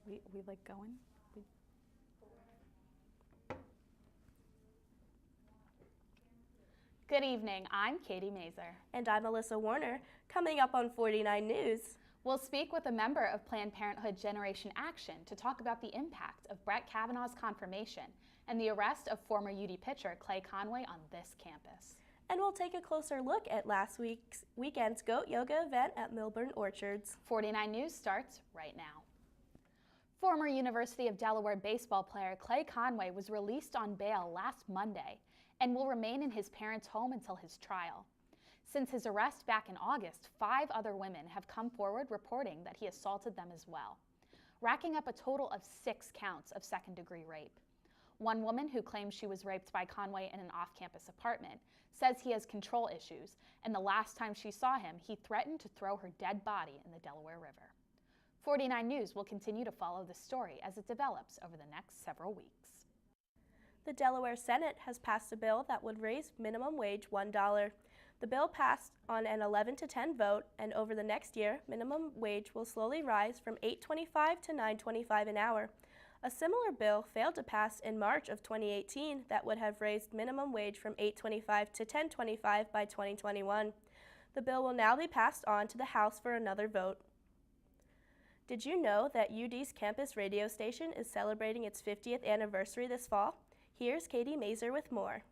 We like going? Good evening, I'm Katie Mazer. And I'm Alyssa Warner. Coming up on 49 News. We'll speak with a member of Planned Parenthood Generation Action to talk about the impact of Brett Kavanaugh's confirmation and the arrest of former UD pitcher Clay Conway on this campus. And we'll take a closer look at last weekend's Goat Yoga event at Milburn Orchards. 49 News starts right now. Former University of Delaware baseball player Clay Conway was released on bail last Monday and will remain in his parents' home until his trial. Since his arrest back in August, 5 other women have come forward reporting that he assaulted them as well, racking up a total of 6 counts of second-degree rape. One woman who claims she was raped by Conway in an off-campus apartment says he has control issues, and the last time she saw him, he threatened to throw her dead body in the Delaware River. 49 News will continue to follow the story as it develops over the next several weeks. The Delaware Senate has passed a bill that would raise minimum wage $1. The bill passed on an 11-10 vote, and over the next year, minimum wage will slowly rise from $8.25 to $9.25 an hour. A similar bill failed to pass in March of 2018 that would have raised minimum wage from $8.25 to $10.25 by 2021. The bill will now be passed on to the House for another vote. Did you know that UD's campus radio station is celebrating its 50th anniversary this fall? Here's Katie Mazer with more.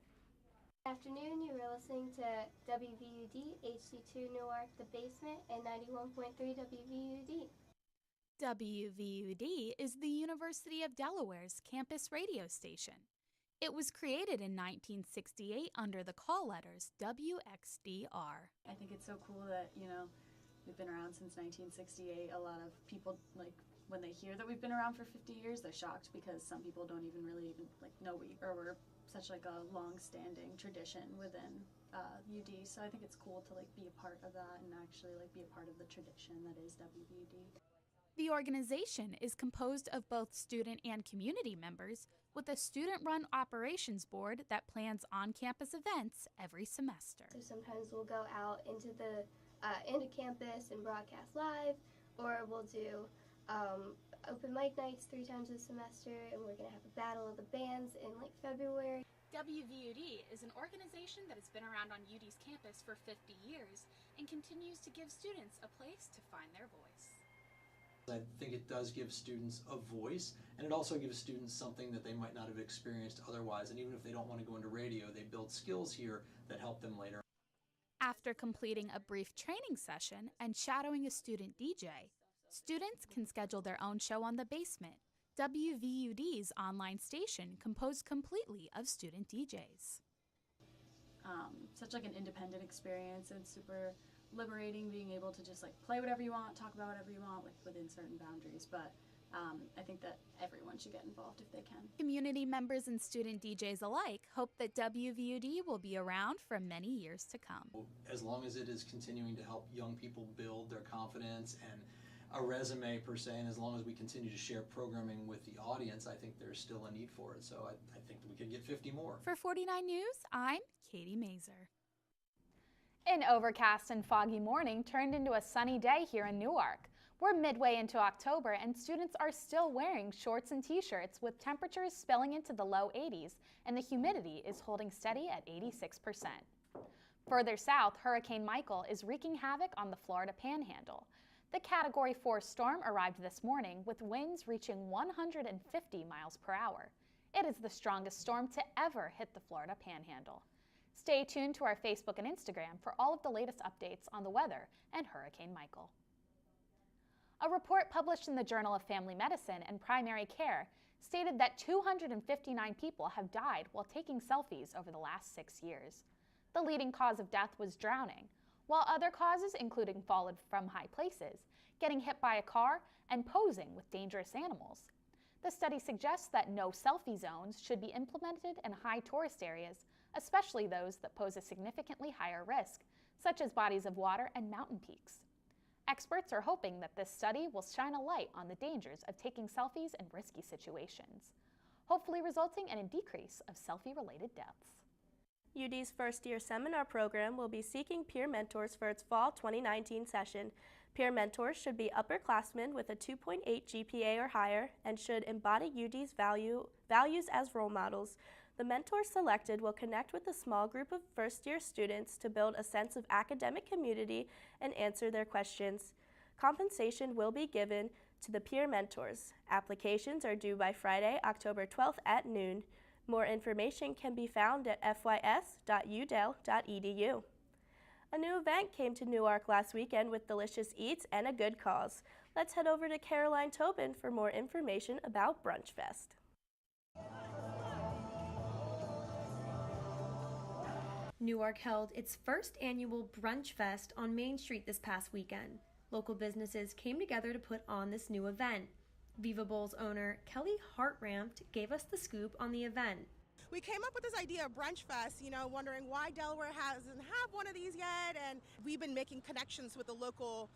Good afternoon, you were listening to WVUD, HD2 Newark, The Basement, and 91.3 WVUD. WVUD is the University of Delaware's campus radio station. It was created in 1968 under the call letters WXDR. I think it's so cool that, we've been around since 1968. A lot of people, when they hear that we've been around for 50 years, they're shocked because some people don't even really know we're such a long-standing tradition within UD. So I think it's cool to be a part of that and actually be a part of the tradition that is WVUD. The organization is composed of both student and community members with a student-run operations board that plans on-campus events every semester. So sometimes we'll go out into campus and broadcast live, or we'll do open mic nights 3 times a semester, and we're going to have a battle of the bands in February. WVUD is an organization that has been around on UD's campus for 50 years and continues to give students a place to find their voice. I think it does give students a voice, and it also gives students something that they might not have experienced otherwise. And even if they don't want to go into radio, they build skills here that help them later. After completing a brief training session and shadowing a student DJ, students can schedule their own show on The Basement, WVUD's online station composed completely of student DJs. Such an independent experience, and super liberating being able to just play whatever you want, talk about whatever you want within certain boundaries. But I think that everyone should get involved if they can. Community members and student DJs alike hope that WVUD will be around for many years to come. As long as it is continuing to help young people build their confidence and a resume per se, and as long as we continue to share programming with the audience, I think there's still a need for it. So I think we could get 50 more. For 49 News, I'm Katie Mazer. An overcast and foggy morning turned into a sunny day here in Newark. We're midway into October and students are still wearing shorts and t-shirts with temperatures spilling into the low 80s, and the humidity is holding steady at 86%. Further south, Hurricane Michael is wreaking havoc on the Florida Panhandle. The Category 4 storm arrived this morning with winds reaching 150 miles per hour. It is the strongest storm to ever hit the Florida Panhandle. Stay tuned to our Facebook and Instagram for all of the latest updates on the weather and Hurricane Michael. A report published in the Journal of Family Medicine and Primary Care stated that 259 people have died while taking selfies over the last 6 years. The leading cause of death was drowning, while other causes including falling from high places, getting hit by a car, and posing with dangerous animals. The study suggests that no selfie zones should be implemented in high tourist areas, especially those that pose a significantly higher risk, such as bodies of water and mountain peaks. Experts are hoping that this study will shine a light on the dangers of taking selfies in risky situations, hopefully resulting in a decrease of selfie-related deaths. UD's first-year seminar program will be seeking peer mentors for its fall 2019 session. Peer mentors should be upperclassmen with a 2.8 GPA or higher and should embody UD's values as role models. The mentors selected will connect with a small group of first-year students to build a sense of academic community and answer their questions. Compensation will be given to the peer mentors. Applications are due by Friday, October 12th at noon. More information can be found at fys.udel.edu. A new event came to Newark last weekend with delicious eats and a good cause. Let's head over to Caroline Tobin for more information about Brunch Fest. Newark held its first annual Brunch Fest on Main Street this past weekend. Local businesses came together to put on this new event. Viva Bowls owner Kelly Hartrampt gave us the scoop on the event. We came up with this idea of Brunch Fest, wondering why Delaware hasn't had one of these yet, and we've been making connections with the local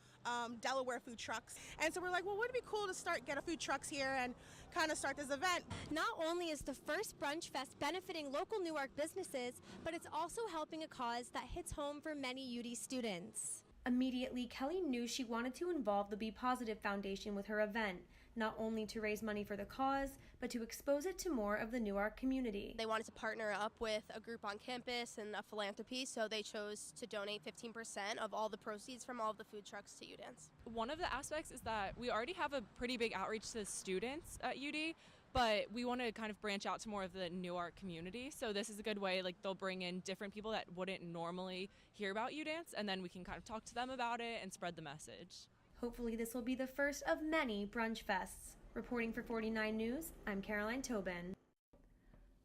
Delaware food trucks. And so we're like, well, wouldn't it be cool to get a food trucks here and kind of start this event? Not only is the first Brunch Fest benefiting local Newark businesses, but it's also helping a cause that hits home for many UD students. Immediately, Kelly knew she wanted to involve the Be Positive Foundation with her event, not only to raise money for the cause, but to expose it to more of the Newark community. They wanted to partner up with a group on campus and a philanthropy, so they chose to donate 15% of all the proceeds from all of the food trucks to UDance. One of the aspects is that we already have a pretty big outreach to students at UD, but we want to kind of branch out to more of the Newark community. So this is a good way, they'll bring in different people that wouldn't normally hear about UDance, and then we can kind of talk to them about it and spread the message. Hopefully this will be the first of many Brunch Fests. Reporting for 49 News, I'm Caroline Tobin.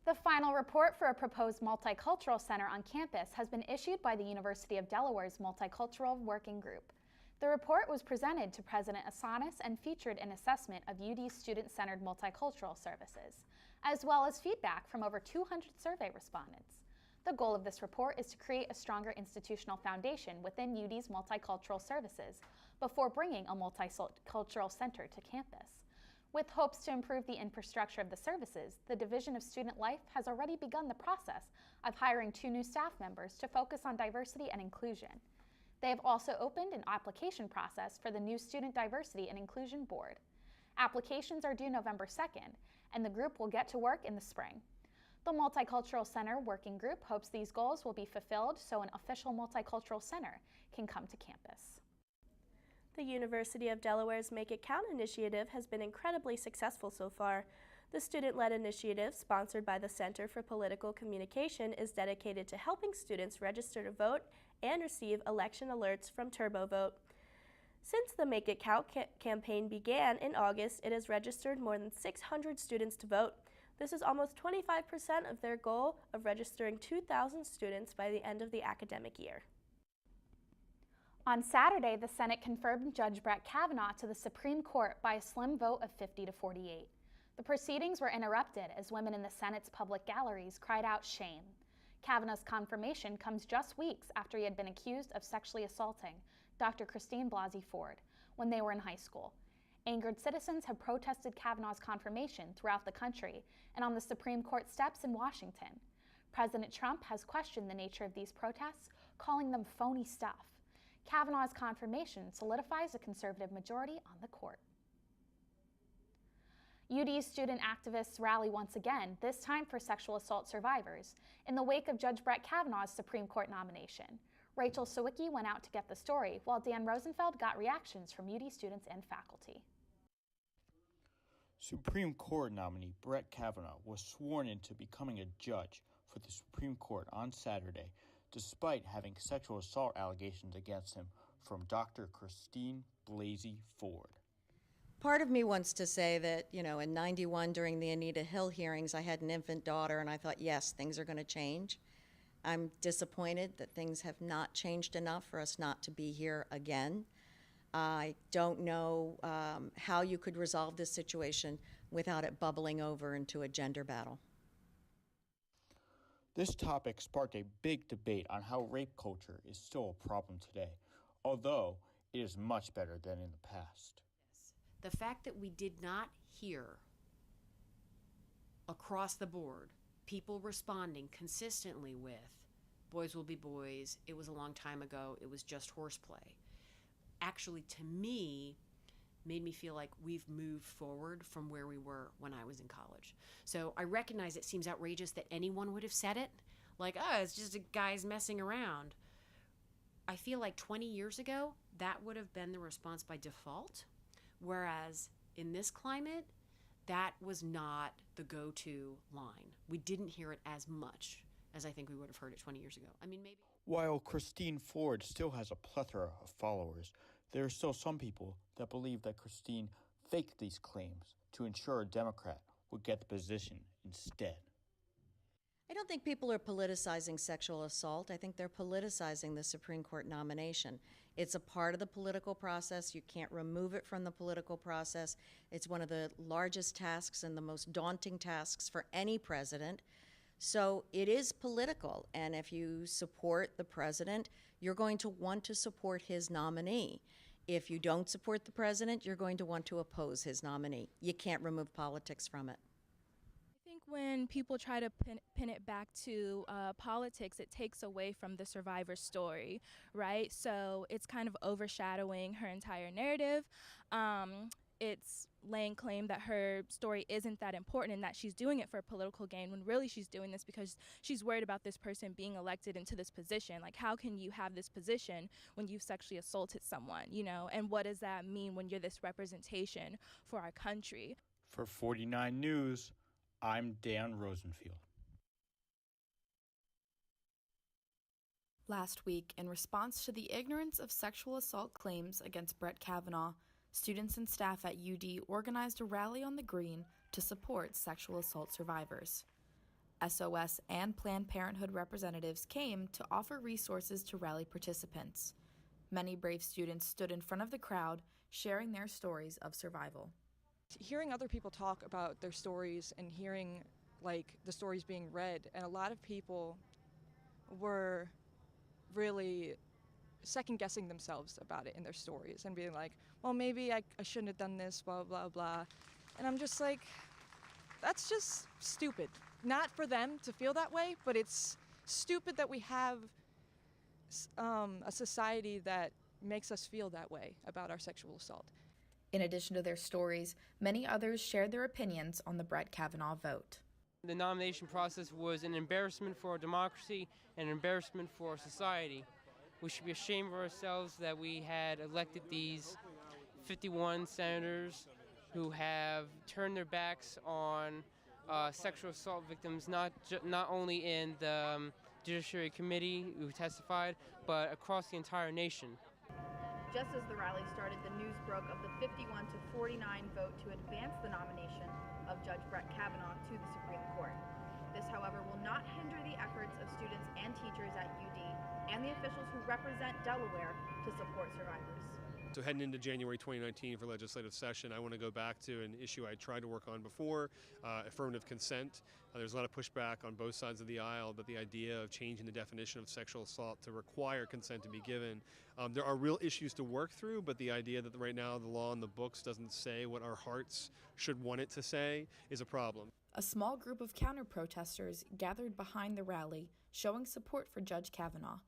The final report for a proposed multicultural center on campus has been issued by the University of Delaware's Multicultural Working Group. The report was presented to President Asanis and featured an assessment of UD's student-centered multicultural services, as well as feedback from over 200 survey respondents. The goal of this report is to create a stronger institutional foundation within UD's multicultural services before bringing a multicultural center to campus. With hopes to improve the infrastructure of the services, the Division of Student Life has already begun the process of hiring 2 new staff members to focus on diversity and inclusion. They have also opened an application process for the new Student Diversity and Inclusion Board. Applications are due November 2nd, and the group will get to work in the spring. The Multicultural Center Working Group hopes these goals will be fulfilled so an official multicultural center can come to campus. The University of Delaware's Make It Count initiative has been incredibly successful so far. The student-led initiative, sponsored by the Center for Political Communication, is dedicated to helping students register to vote and receive election alerts from TurboVote. Since the Make It Count campaign began in August, it has registered more than 600 students to vote. This is almost 25% of their goal of registering 2,000 students by the end of the academic year. On Saturday, the Senate confirmed Judge Brett Kavanaugh to the Supreme Court by a slim vote of 50 to 48. The proceedings were interrupted as women in the Senate's public galleries cried out shame. Kavanaugh's confirmation comes just weeks after he had been accused of sexually assaulting Dr. Christine Blasey Ford when they were in high school. Angered citizens have protested Kavanaugh's confirmation throughout the country and on the Supreme Court steps in Washington. President Trump has questioned the nature of these protests, calling them phony stuff. Kavanaugh's confirmation solidifies a conservative majority on the court. UD's student activists rally once again, this time for sexual assault survivors, in the wake of Judge Brett Kavanaugh's Supreme Court nomination. Rachel Sawicki went out to get the story, while Dan Rosenfeld got reactions from UD students and faculty. Supreme Court nominee Brett Kavanaugh was sworn into becoming a judge for the Supreme Court on Saturday, despite having sexual assault allegations against him from Dr. Christine Blasey Ford. Part of me wants to say that, in 91 during the Anita Hill hearings, I had an infant daughter and I thought, yes, things are going to change. I'm disappointed that things have not changed enough for us not to be here again. I don't know how you could resolve this situation without it bubbling over into a gender battle. This topic sparked a big debate on how rape culture is still a problem today, although it is much better than in the past. The fact that we did not hear across the board people responding consistently with boys will be boys, it was a long time ago, it was just horseplay. actually, to me, made me feel like we've moved forward from where we were when I was in college. So I recognize it seems outrageous that anyone would have said it. Like, oh, it's just a guy's messing around. I feel like 20 years ago, that would have been the response by default. Whereas in this climate, that was not the go-to line. We didn't hear it as much as I think we would have heard it 20 years ago. I mean, maybe. While Christine Ford still has a plethora of followers, there are still some people that believe that Christine faked these claims to ensure a Democrat would get the position instead. I don't think people are politicizing sexual assault. I think they're politicizing the Supreme Court nomination. It's a part of the political process. You can't remove it from the political process. It's one of the largest tasks and the most daunting tasks for any president. So it is political, and if you support the president, you're going to want to support his nominee. If you don't support the president, you're going to want to oppose his nominee. You can't remove politics from it. I think when people try to pin it back to politics, it takes away from the survivor's story, right? So it's kind of overshadowing her entire narrative. It's laying claim that her story isn't that important and that she's doing it for political gain, when really she's doing this because she's worried about this person being elected into this position. Like, how can you have this position when you've sexually assaulted someone, you know? And what does that mean when you're this representation for our country? For 49 News, I'm Dan Rosenfield. Last week, in response to the ignorance of sexual assault claims against Brett Kavanaugh, students and staff at UD organized a rally on the Green to support sexual assault survivors. SOS and Planned Parenthood representatives came to offer resources to rally participants. Many brave students stood in front of the crowd, sharing their stories of survival. Hearing other people talk about their stories and hearing like the stories being read, and a lot of people were really second-guessing themselves about it in their stories and being like, well, maybe I shouldn't have done this, blah, blah, blah. And I'm just like, that's just stupid. Not for them to feel that way, but it's stupid that we have a society that makes us feel that way about our sexual assault. In addition to their stories, many others shared their opinions on the Brett Kavanaugh vote. The nomination process was an embarrassment for our democracy and an embarrassment for our society. We should be ashamed of ourselves that we had elected these 51 senators who have turned their backs on sexual assault victims, not only in the Judiciary Committee who testified, but across the entire nation. Just as the rally started, the news broke of the 51-49 vote to advance the nomination of Judge Brett Kavanaugh to the Supreme Court. This, however, will not hinder the efforts of students and teachers at UD and the officials who represent Delaware to support survivors. So heading into January 2019 for legislative session, I want to go back to an issue I tried to work on before, affirmative consent. There's a lot of pushback on both sides of the aisle, but the idea of changing the definition of sexual assault to require consent to be given. There are real issues to work through, but the idea that right now the law in the books doesn't say what our hearts should want it to say is a problem. A small group of counter-protesters gathered behind the rally, showing support for Judge Kavanaugh.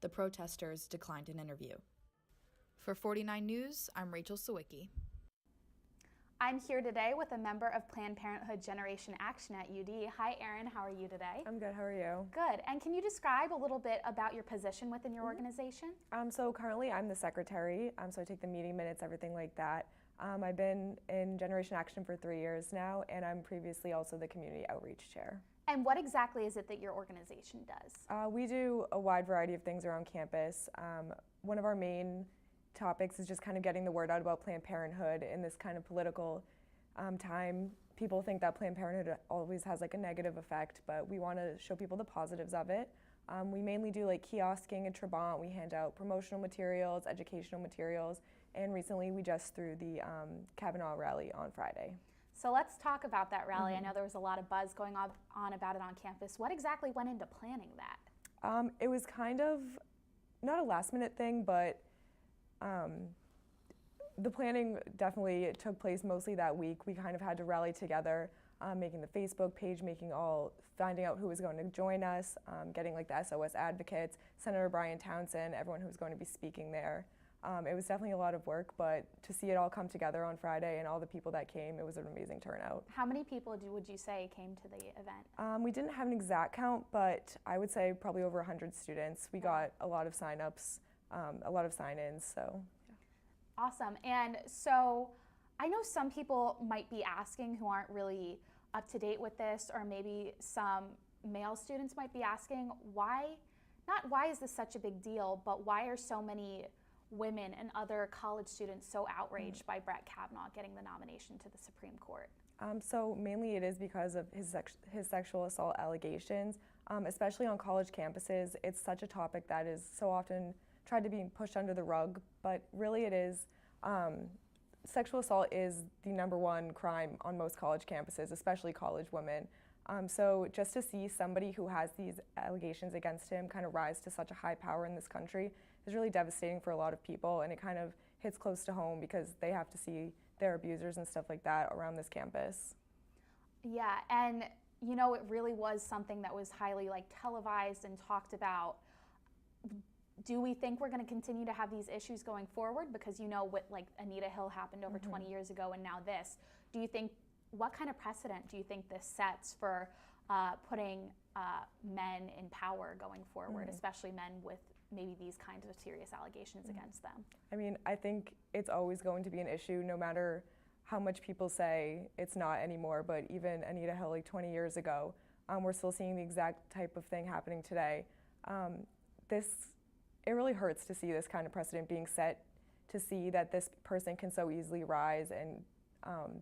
The protesters declined an interview. For 49 News, I'm Rachel Sawicki. I'm here today with a member of Planned Parenthood Generation Action at UD. Hi, Erin. How are you today? I'm good. How are you? Good. And can you describe a little bit about your position within your organization? So currently I'm the secretary, so I take the meeting minutes, everything like that. I've been in Generation Action for 3 years now, and I'm previously also the community outreach chair. And what exactly is it that your organization does? We do a wide variety of things around campus. One of our main topics is just kind of getting the word out about Planned Parenthood in this kind of political time. People think that Planned Parenthood always has like a negative effect, but we want to show people the positives of it. We mainly do like kiosking in Trabant. We hand out promotional materials, educational materials, and recently we just threw the Kavanaugh rally on Friday. So let's talk about that rally. I know there was a lot of buzz going on about it on campus. What exactly went into planning that? It was kind of not a last minute thing, but the planning definitely took place mostly that week. We kind of had to rally together, making the Facebook page, finding out who was going to join us, getting like the SOS advocates, Senator Brian Townsend, everyone who was going to be speaking there. It was definitely a lot of work, but to see it all come together on Friday and all the people that came, it was an amazing turnout. How many people would you say came to the event? We didn't have an exact count, but I would say probably over 100 students. We got a lot of sign-ups, a lot of sign-ins, so. Yeah. Awesome. And so I know some people might be asking who aren't really up to date with this, or maybe some male students might be asking not why is this such a big deal, but why are so many women and other college students so outraged by Brett Kavanaugh getting the nomination to the Supreme Court? So mainly it is because of his sexual assault allegations, especially on college campuses. It's such a topic that is so often tried to be pushed under the rug, but really it is, sexual assault is the #1 crime on most college campuses, especially college women. So just to see somebody who has these allegations against him kind of rise to such a high power in this country is really devastating for a lot of people, and it kind of hits close to home because they have to see their abusers and stuff like that around this campus. Yeah, and you know, it really was something that was highly televised and talked about. Do we think we're going to continue to have these issues going forward? Because you know what Anita Hill happened over 20 years ago, and now this. Do you think, what kind of precedent do you think this sets for putting men in power going forward, especially men with maybe these kinds of serious allegations against them? I mean, I think it's always going to be an issue no matter how much people say it's not anymore, but even Anita Hill 20 years ago, we're still seeing the exact type of thing happening today. It really hurts to see this kind of precedent being set, to see that this person can so easily rise, and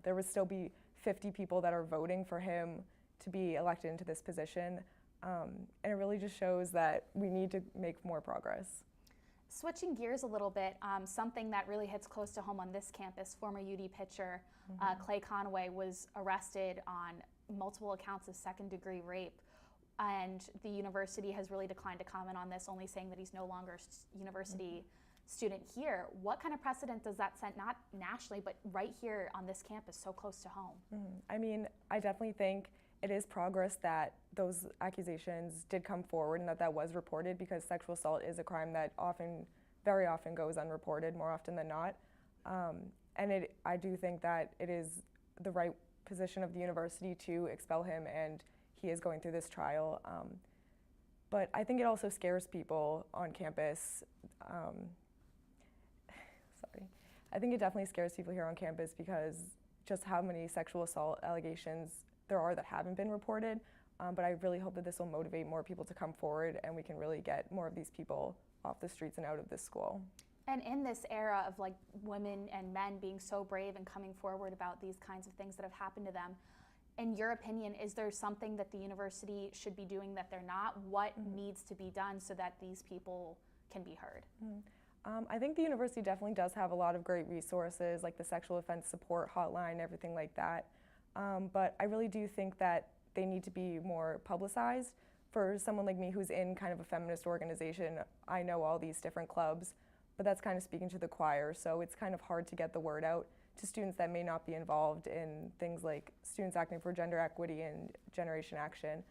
there would still be 50 people that are voting for him to be elected into this position. And it really just shows that we need to make more progress. Switching gears a little bit, something that really hits close to home on this campus, former UD pitcher Clay Conway was arrested on multiple accounts of second-degree rape, and the university has really declined to comment on this, only saying that he's no longer a university student here. What kind of precedent does that set, not nationally, but right here on this campus, so close to home? I mean, I definitely think it is progress that those accusations did come forward and that was reported, because sexual assault is a crime that very often goes unreported, more often than not. And I do think that it is the right position of the university to expel him, and he is going through this trial. But I think it also scares people on campus. I think it definitely scares people here on campus because just how many sexual assault allegations there are that haven't been reported. But I really hope that this will motivate more people to come forward, and we can really get more of these people off the streets and out of this school. And in this era of women and men being so brave and coming forward about these kinds of things that have happened to them, in your opinion, is there something that the university should be doing that they're not? What needs to be done so that these people can be heard? I think the university definitely does have a lot of great resources, like the sexual offense support hotline, everything like that. But I really do think that they need to be more publicized. For someone like me who's in kind of a feminist organization, I know all these different clubs, but that's kind of speaking to the choir, so it's kind of hard to get the word out to students that may not be involved in things like Students Acting for Gender Equity and Generation Action.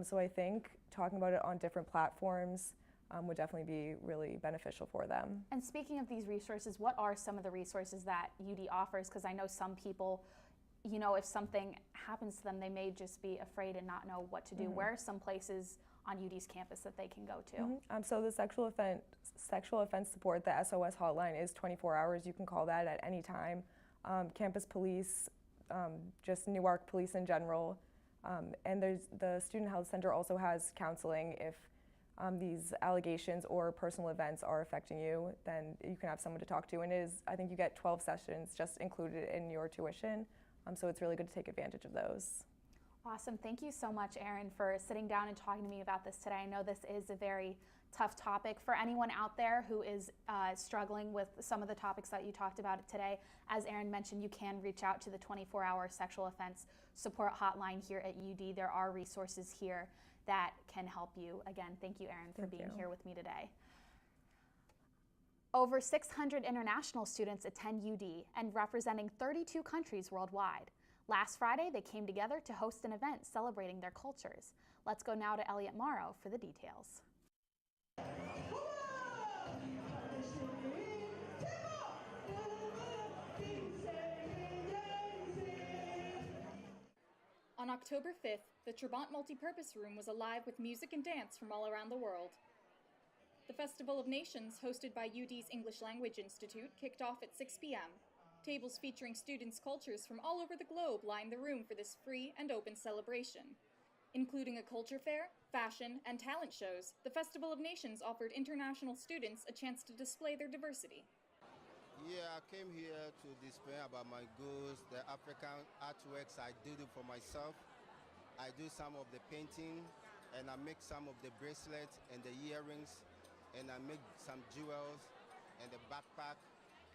So I think talking about it on different platforms would definitely be really beneficial for them. And speaking of these resources, what are some of the resources that UD offers? Because I know some people, you know, if something happens to them, they may just be afraid and not know what to do. Where are some places on UD's campus that they can go to? So the sexual offense support, the SOS hotline, is 24 hours. You can call that at any time. Campus police, just Newark police in general. And the Student Health Center also has counseling. If these allegations or personal events are affecting you, then you can have someone to talk to. And I think you get 12 sessions just included in your tuition. So it's really good to take advantage of those. Awesome. Thank you so much, Erin, for sitting down and talking to me about this today. I know this is a very tough topic for anyone out there who is struggling with some of the topics that you talked about today. As Erin mentioned, you can reach out to the 24-hour sexual offense support hotline here at UD. There are resources here that can help you. Again, thank you, Erin, for being here with me today. Over 600 international students attend UD and representing 32 countries worldwide. Last Friday, they came together to host an event celebrating their cultures. Let's go now to Elliot Morrow for the details. October 5th, the Trabant Multipurpose Room was alive with music and dance from all around the world. The Festival of Nations, hosted by UD's English Language Institute, kicked off at 6 p.m. Tables featuring students' cultures from all over the globe lined the room for this free and open celebration. Including a culture fair, fashion, and talent shows, the Festival of Nations offered international students a chance to display their diversity. Yeah, I came here to display about my goods, the African artworks I do for myself. I do some of the painting, and I make some of the bracelets and the earrings, and I make some jewels and the backpack,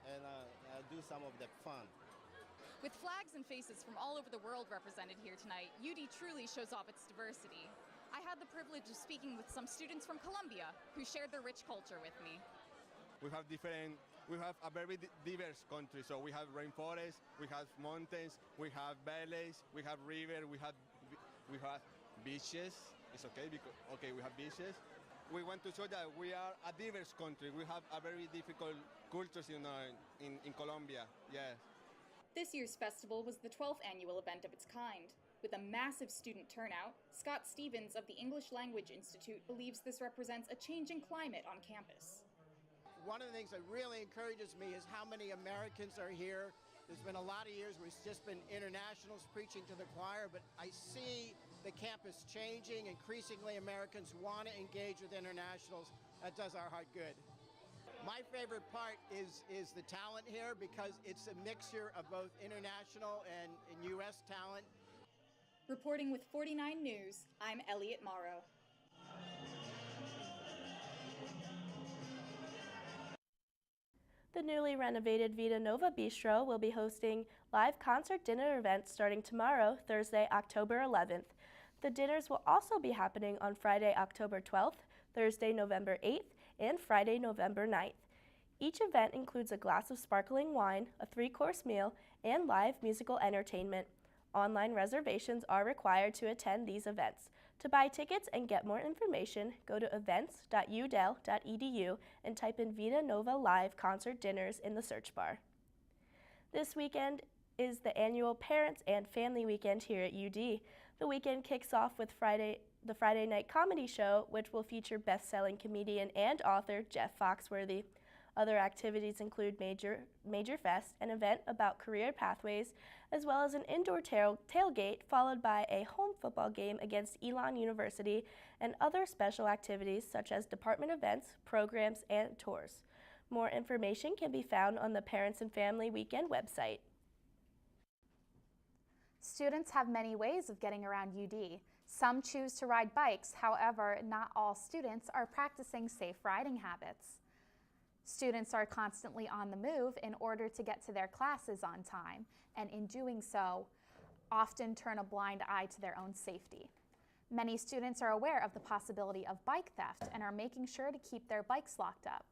and I do some of the fun. With flags and faces from all over the world represented here tonight, UD truly shows off its diversity. I had the privilege of speaking with some students from Colombia who shared their rich culture with me. We have a very diverse country, so we have rainforests, we have mountains, we have valleys, we have river, we have beaches. It's okay because we have beaches. We want to show that we are a diverse country. We have a very difficult cultures in Colombia. Yes. This year's festival was the 12th annual event of its kind. With a massive student turnout, Scott Stevens of the English Language Institute believes this represents a changing climate on campus. One of the things that really encourages me is how many Americans are here. There's been a lot of years where it's just been internationals preaching to the choir, but I see the campus changing. Increasingly, Americans want to engage with internationals. That does our heart good. My favorite part is the talent here because it's a mixture of both international and U.S. talent. Reporting with 49 News, I'm Elliot Morrow. The newly renovated Vita Nova Bistro will be hosting live concert dinner events starting tomorrow, Thursday, October 11th. The dinners will also be happening on Friday, October 12th, Thursday, November 8th, and Friday, November 9th. Each event includes a glass of sparkling wine, a 3-course meal, and live musical entertainment. Online reservations are required to attend these events. To buy tickets and get more information, go to events.udel.edu and type in Vita Nova Live Concert Dinners in the search bar. This weekend is the annual Parents and Family Weekend here at UD. The weekend kicks off with the Friday night comedy show, which will feature best-selling comedian and author Jeff Foxworthy. Other activities include Major Fest, an event about career pathways, as well as an indoor tailgate followed by a home football game against Elon University and other special activities such as department events, programs, and tours. More information can be found on the Parents and Family Weekend website. Students have many ways of getting around UD. Some choose to ride bikes, however, not all students are practicing safe riding habits. Students are constantly on the move in order to get to their classes on time, and in doing so, often turn a blind eye to their own safety. Many students are aware of the possibility of bike theft and are making sure to keep their bikes locked up.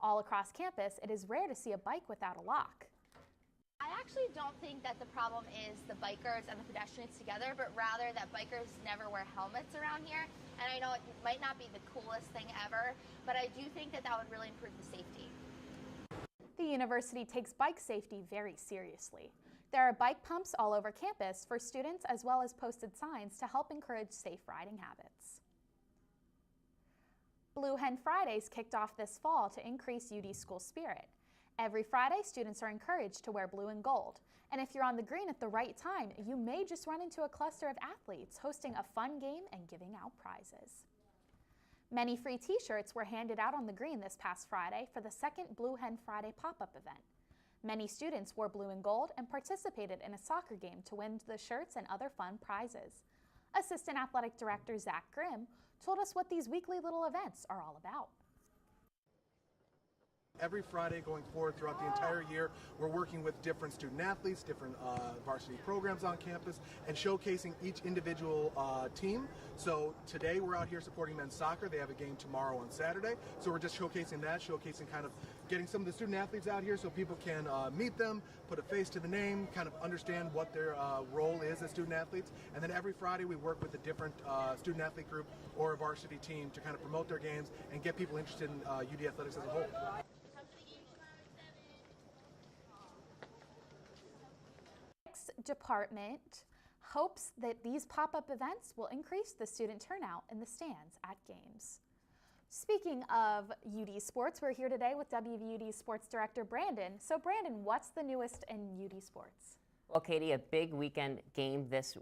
All across campus, it is rare to see a bike without a lock. I actually don't think that the problem is the bikers and the pedestrians together, but rather that bikers never wear helmets around here. And I know it might not be the coolest thing ever, but I do think that that would really improve the safety. The university takes bike safety very seriously. There are bike pumps all over campus for students as well as posted signs to help encourage safe riding habits. Blue Hen Fridays kicked off this fall to increase UD school spirit. Every Friday, students are encouraged to wear blue and gold. And if you're on the green at the right time, you may just run into a cluster of athletes hosting a fun game and giving out prizes. Many free t-shirts were handed out on the green this past Friday for the second Blue Hen Friday pop-up event. Many students wore blue and gold and participated in a soccer game to win the shirts and other fun prizes. Assistant Athletic Director Zach Grimm told us what these weekly little events are all about. Every Friday going forward throughout the entire year, we're working with different student athletes, different varsity programs on campus, and showcasing each individual team. So today we're out here supporting men's soccer. They have a game tomorrow on Saturday. So we're just showcasing that, kind of getting some of the student athletes out here so people can meet them, put a face to the name, kind of understand what their role is as student athletes. And then every Friday we work with a different student athlete group or a varsity team to kind of promote their games and get people interested in UD athletics as a whole. Department hopes that these pop-up events will increase the student turnout in the stands at games. Speaking of UD sports, we're here today with WVUD Sports Director Brandon. So Brandon, what's the newest in UD sports? Well, Katie, a big weekend game this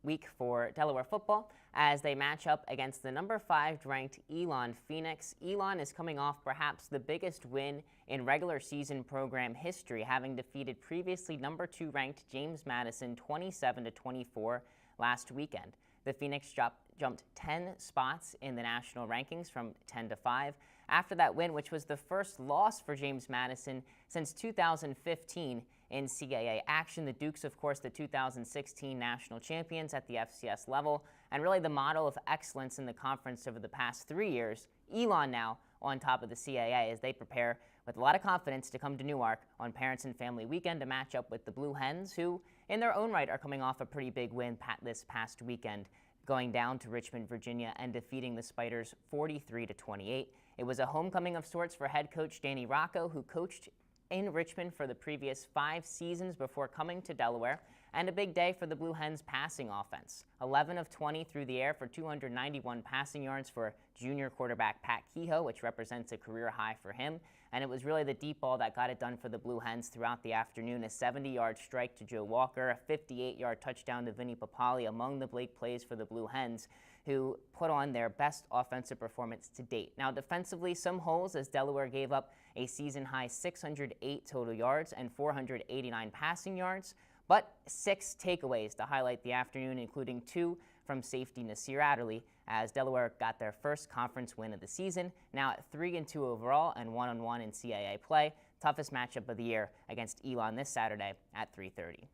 week for Delaware football as they match up against the number 5 ranked Elon Phoenix. Elon is coming off perhaps the biggest win in regular season program history, having defeated previously number 2 ranked James Madison 27-24 last weekend. The Phoenix jumped 10 spots in the national rankings from 10 to 5 after that win, which was the first loss for James Madison since 2015 in CAA action. The Dukes, of course, the 2016 national champions at the FCS level, and really the model of excellence in the conference over the past 3 years. Elon now on top of the CAA as they prepare with a lot of confidence to come to Newark on Parents and Family Weekend to match up with the Blue Hens, who in their own right are coming off a pretty big win this past weekend, going down to Richmond, Virginia, and defeating the Spiders 43-28. It was a homecoming of sorts for head coach Danny Rocco, who coached in Richmond for the previous 5 seasons before coming to Delaware, and a big day for the Blue Hens passing offense. 11 of 20 through the air for 291 passing yards for junior quarterback Pat Kehoe, which represents a career high for him. And it was really the deep ball that got it done for the Blue Hens throughout the afternoon. A 70-yard strike to Joe Walker, a 58-yard touchdown to Vinny Papali among the Blake plays for the Blue Hens, who put on their best offensive performance to date. Now defensively, some holes as Delaware gave up a season-high 608 total yards and 489 passing yards, but 6 takeaways to highlight the afternoon, including 2 from safety Nasir Adderley, as Delaware got their first conference win of the season, now at 3-2 overall and 1-1 in CAA play. Toughest matchup of the year against Elon this Saturday at 3:30.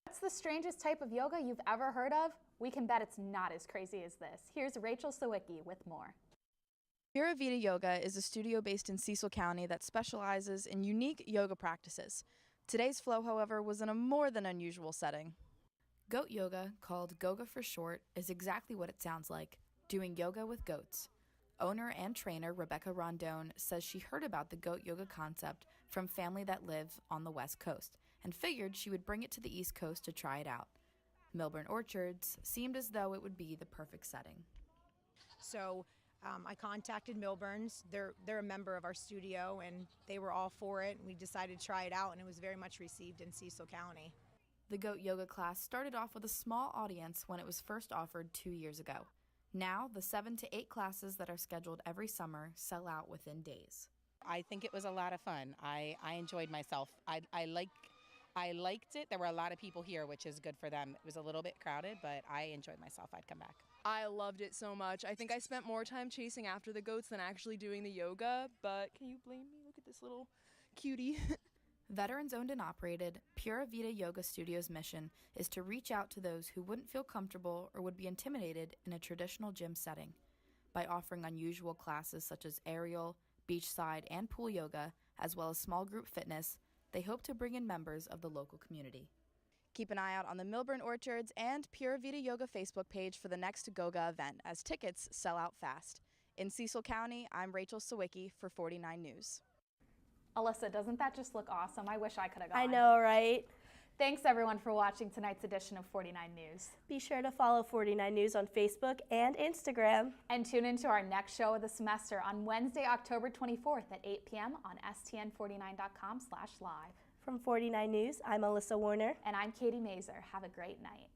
What's the strangest type of yoga you've ever heard of? We can bet it's not as crazy as this. Here's Rachel Sawicki with more. Pura Vida Yoga is a studio based in Cecil County that specializes in unique yoga practices. Today's flow, however, was in a more than unusual setting. Goat yoga, called Goga for short, is exactly what it sounds like, doing yoga with goats. Owner and trainer Rebecca Rondone says she heard about the goat yoga concept from family that live on the West Coast and figured she would bring it to the East Coast to try it out. Milburn Orchards seemed as though it would be the perfect setting. So I contacted Milburn's. They're a member of our studio, and they were all for it. We decided to try it out, and it was very much received in Cecil County. The goat yoga class started off with a small audience when it was first offered 2 years ago. Now, the 7 to 8 classes that are scheduled every summer sell out within days. I think it was a lot of fun. I enjoyed myself. I liked it. There were a lot of people here, which is good for them. It was a little bit crowded, but I enjoyed myself. I'd come back. I loved it so much. I think I spent more time chasing after the goats than actually doing the yoga, but can you blame me? Look at this little cutie. Veterans owned and operated, Pura Vida Yoga Studio's mission is to reach out to those who wouldn't feel comfortable or would be intimidated in a traditional gym setting. By offering unusual classes such as aerial, beachside, and pool yoga, as well as small group fitness, they hope to bring in members of the local community. Keep an eye out on the Milburn Orchards and Pura Vida Yoga Facebook page for the next Goga event, as tickets sell out fast. In Cecil County, I'm Rachel Sawicki for 49 News. Alyssa, doesn't that just look awesome? I wish I could have gone. I know, right? Thanks everyone for watching tonight's edition of 49 News. Be sure to follow 49 News on Facebook and Instagram. And tune into our next show of the semester on Wednesday, October 24th at 8 p.m. on stn49.com/live. From 49 News, I'm Alyssa Warner. And I'm Katie Mazer. Have a great night.